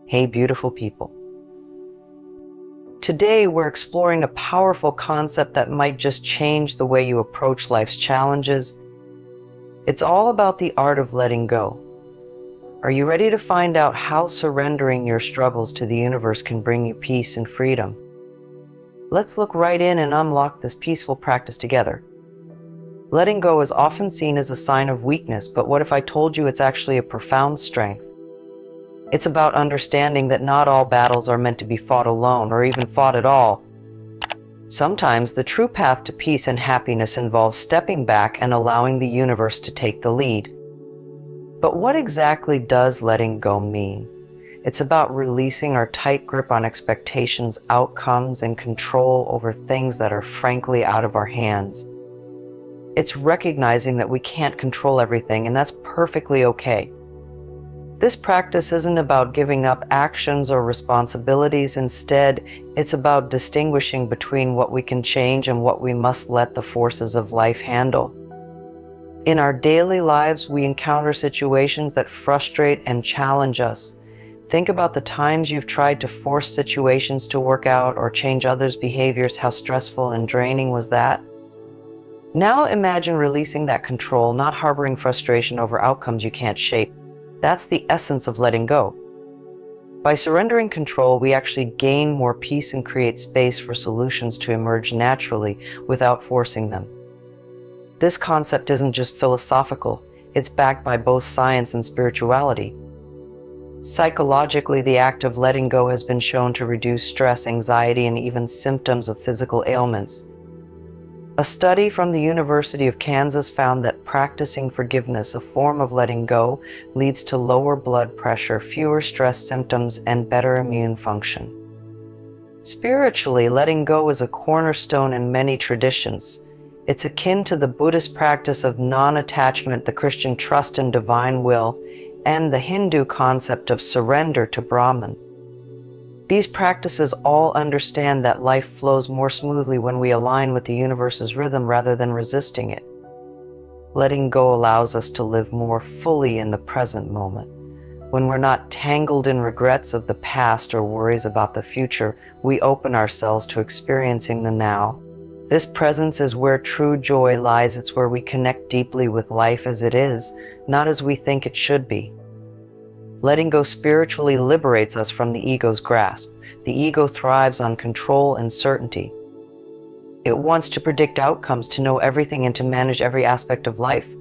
Hey, beautiful people. Today, we're exploring a powerful concept that might just change the way you approach life's challenges. It's all about the art of letting go. Are you ready to find out how surrendering your struggles to the universe can bring you peace and freedom? Let's look right in and unlock this peaceful practice together. Letting go is often seen as a sign of weakness, but what if I told you it's actually a profound strength? It's about understanding that not all battles are meant to be fought alone or even fought at all. Sometimes the true path to peace and happiness involves stepping back and allowing the universe to take the lead. But what exactly does letting go mean? It's about releasing our tight grip on expectations, outcomes, and control over things that are frankly out of our hands. It's recognizing that we can't control everything, and that's perfectly okay. This practice isn't about giving up actions or responsibilities. Instead, it's about distinguishing between what we can change and what we must let the forces of life handle. In our daily lives, we encounter situations that frustrate and challenge us. Think about the times you've tried to force situations to work out or change others' behaviors. How stressful and draining was that? Now imagine releasing that control, not harboring frustration over outcomes you can't shape. That's the essence of letting go. By surrendering control, we actually gain more peace and create space for solutions to emerge naturally without forcing them. This concept isn't just philosophical, it's backed by both science and spirituality. Psychologically, the act of letting go has been shown to reduce stress, anxiety, and even symptoms of physical ailments. A study from the University of Kansas found that practicing forgiveness, a form of letting go, leads to lower blood pressure, fewer stress symptoms, and better immune function. Spiritually, letting go is a cornerstone in many traditions. It's akin to the Buddhist practice of non-attachment, the Christian trust in divine will, and the Hindu concept of surrender to Brahman. These practices all understand that life flows more smoothly when we align with the universe's rhythm rather than resisting it. Letting go allows us to live more fully in the present moment. When we're not tangled in regrets of the past or worries about the future, we open ourselves to experiencing the now. This presence is where true joy lies. It's where we connect deeply with life as it is, not as we think it should be. Letting go spiritually liberates us from the ego's grasp. The ego thrives on control and certainty. It wants to predict outcomes, to know everything, and to manage every aspect of life.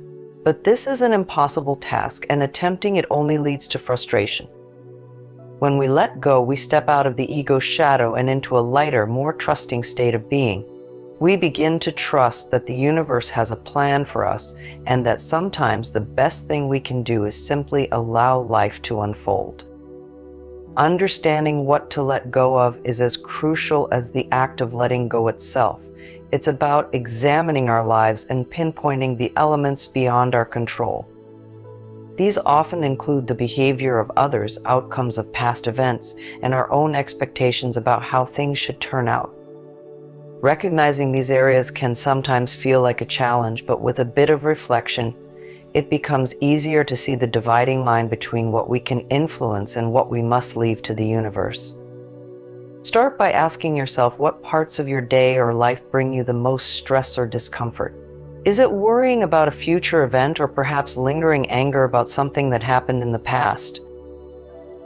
But this is an impossible task, and attempting it only leads to frustration. When we let go, we step out of the ego's shadow and into a lighter, more trusting state of being. We begin to trust that the universe has a plan for us, and that sometimes the best thing we can do is simply allow life to unfold. Understanding what to let go of is as crucial as the act of letting go itself. It's about examining our lives and pinpointing the elements beyond our control. These often include the behavior of others, outcomes of past events, and our own expectations about how things should turn out. Recognizing these areas can sometimes feel like a challenge, but with a bit of reflection, it becomes easier to see the dividing line between what we can influence and what we must leave to the universe. Start by asking yourself what parts of your day or life bring you the most stress or discomfort. Is it worrying about a future event, or perhaps lingering anger about something that happened in the past?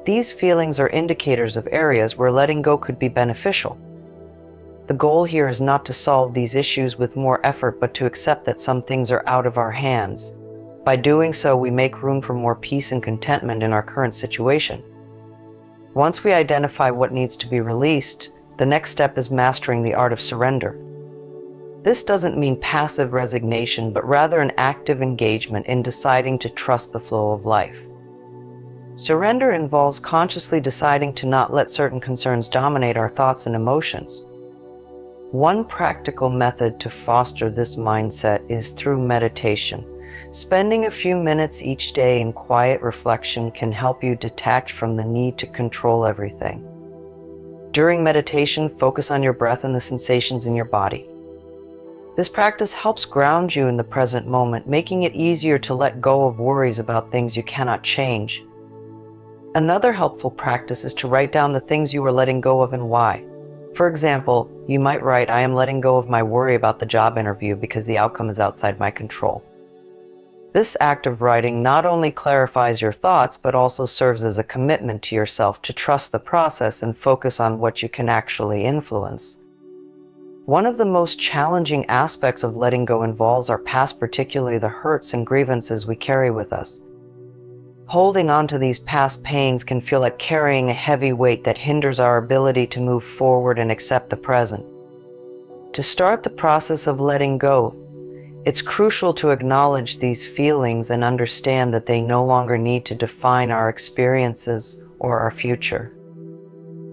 These feelings are indicators of areas where letting go could be beneficial. The goal here is not to solve these issues with more effort, but to accept that some things are out of our hands. By doing so, we make room for more peace and contentment in our current situation. Once we identify what needs to be released, the next step is mastering the art of surrender. This doesn't mean passive resignation, but rather an active engagement in deciding to trust the flow of life. Surrender involves consciously deciding to not let certain concerns dominate our thoughts and emotions. One practical method to foster this mindset is through meditation. Spending a few minutes each day in quiet reflection can help you detach from the need to control everything. During meditation, focus on your breath and the sensations in your body. This practice helps ground you in the present moment, making it easier to let go of worries about things you cannot change. Another helpful practice is to write down the things you are letting go of and why. For example, you might write, "I am letting go of my worry about the job interview because the outcome is outside my control." This act of writing not only clarifies your thoughts, but also serves as a commitment to yourself to trust the process and focus on what you can actually influence. One of the most challenging aspects of letting go involves our past, particularly the hurts and grievances we carry with us. Holding on to these past pains can feel like carrying a heavy weight that hinders our ability to move forward and accept the present. To start the process of letting go, it's crucial to acknowledge these feelings and understand that they no longer need to define our experiences or our future.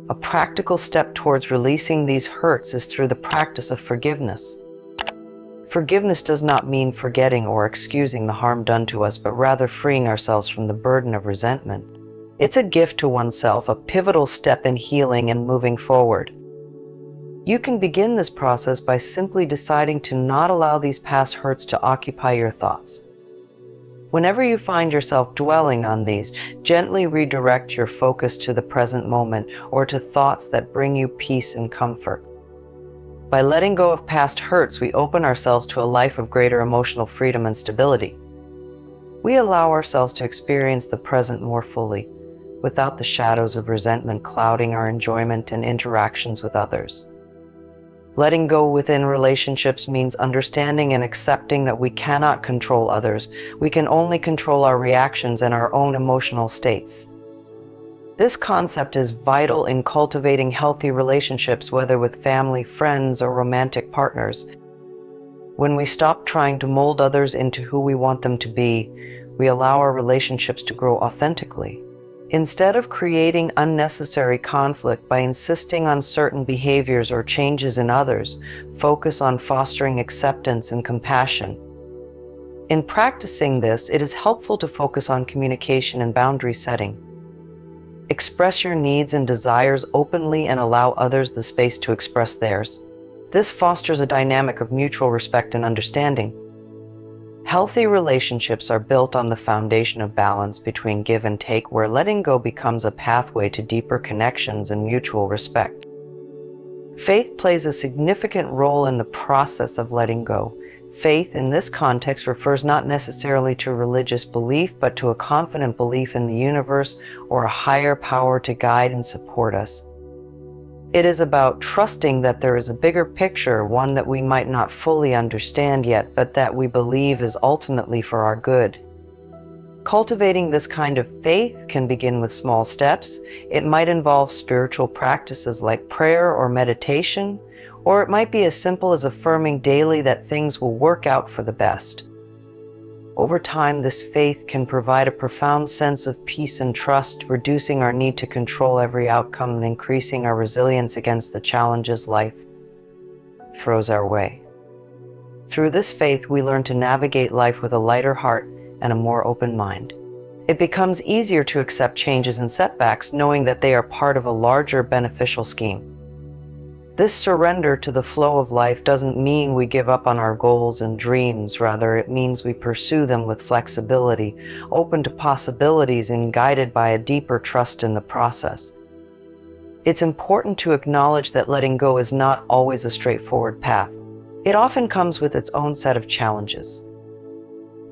A practical step towards releasing these hurts is through the practice of forgiveness. Forgiveness does not mean forgetting or excusing the harm done to us, but rather freeing ourselves from the burden of resentment. It's a gift to oneself, a pivotal step in healing and moving forward. You can begin this process by simply deciding to not allow these past hurts to occupy your thoughts. Whenever you find yourself dwelling on these, gently redirect your focus to the present moment or to thoughts that bring you peace and comfort. By letting go of past hurts, we open ourselves to a life of greater emotional freedom and stability. We allow ourselves to experience the present more fully, without the shadows of resentment clouding our enjoyment and interactions with others. Letting go within relationships means understanding and accepting that we cannot control others. We can only control our reactions and our own emotional states. This concept is vital in cultivating healthy relationships, whether with family, friends, or romantic partners. When we stop trying to mold others into who we want them to be, we allow our relationships to grow authentically. Instead of creating unnecessary conflict by insisting on certain behaviors or changes in others, focus on fostering acceptance and compassion. In practicing this, it is helpful to focus on communication and boundary setting. Express your needs and desires openly and allow others the space to express theirs. This fosters a dynamic of mutual respect and understanding. Healthy relationships are built on the foundation of balance between give and take, where letting go becomes a pathway to deeper connections and mutual respect. Faith plays a significant role in the process of letting go. Faith in this context refers not necessarily to religious belief, but to a confident belief in the universe or a higher power to guide and support us. It is about trusting that there is a bigger picture, one that we might not fully understand yet, but that we believe is ultimately for our good. Cultivating this kind of faith can begin with small steps. It might involve spiritual practices like prayer or meditation, or it might be as simple as affirming daily that things will work out for the best. Over time, this faith can provide a profound sense of peace and trust, reducing our need to control every outcome and increasing our resilience against the challenges life throws our way. Through this faith, we learn to navigate life with a lighter heart and a more open mind. It becomes easier to accept changes and setbacks, knowing that they are part of a larger beneficial scheme. This surrender to the flow of life doesn't mean we give up on our goals and dreams. Rather, it means we pursue them with flexibility, open to possibilities and guided by a deeper trust in the process. It's important to acknowledge that letting go is not always a straightforward path. It often comes with its own set of challenges.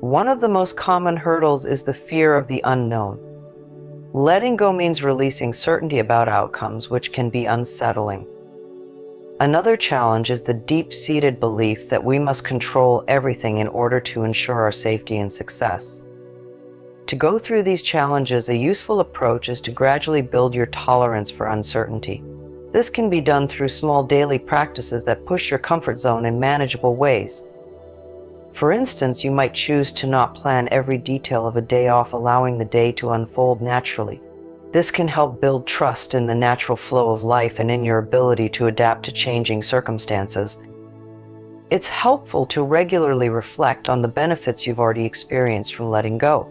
One of the most common hurdles is the fear of the unknown. Letting go means releasing certainty about outcomes, which can be unsettling. Another challenge is the deep-seated belief that we must control everything in order to ensure our safety and success. To go through these challenges, a useful approach is to gradually build your tolerance for uncertainty. This can be done through small daily practices that push your comfort zone in manageable ways. For instance, you might choose to not plan every detail of a day off, allowing the day to unfold naturally. This can help build trust in the natural flow of life and in your ability to adapt to changing circumstances. It's helpful to regularly reflect on the benefits you've already experienced from letting go.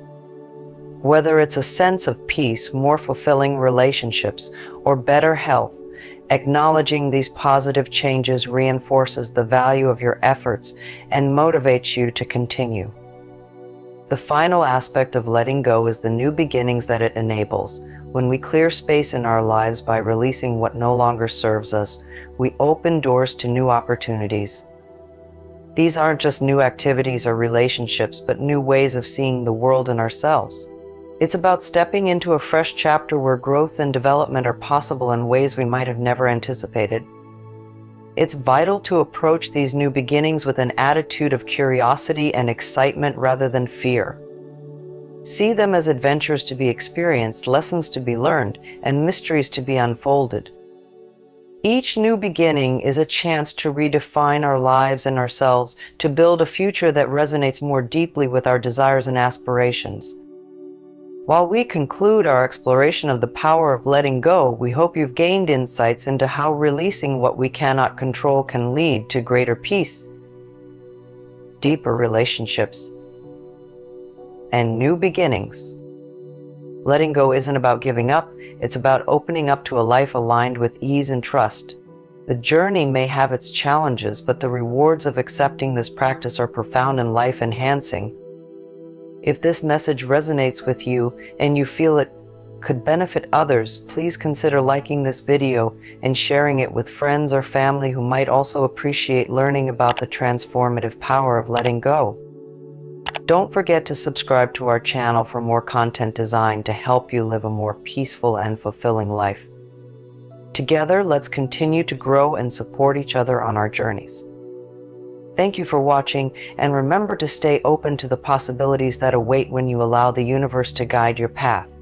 Whether it's a sense of peace, more fulfilling relationships, or better health, acknowledging these positive changes reinforces the value of your efforts and motivates you to continue. The final aspect of letting go is the new beginnings that it enables. When we clear space in our lives by releasing what no longer serves us, we open doors to new opportunities. These aren't just new activities or relationships, but new ways of seeing the world and ourselves. It's about stepping into a fresh chapter where growth and development are possible in ways we might have never anticipated. It's vital to approach these new beginnings with an attitude of curiosity and excitement rather than fear. See them as adventures to be experienced, lessons to be learned, and mysteries to be unfolded. Each new beginning is a chance to redefine our lives and ourselves, to build a future that resonates more deeply with our desires and aspirations. While we conclude our exploration of the power of letting go, we hope you've gained insights into how releasing what we cannot control can lead to greater peace, deeper relationships, and new beginnings. Letting go isn't about giving up, it's about opening up to a life aligned with ease and trust. The journey may have its challenges, but the rewards of accepting this practice are profound and life-enhancing. If this message resonates with you and you feel it could benefit others, please consider liking this video and sharing it with friends or family who might also appreciate learning about the transformative power of letting go. Don't forget to subscribe to our channel for more content designed to help you live a more peaceful and fulfilling life. Together, let's continue to grow and support each other on our journeys. Thank you for watching, and remember to stay open to the possibilities that await when you allow the universe to guide your path.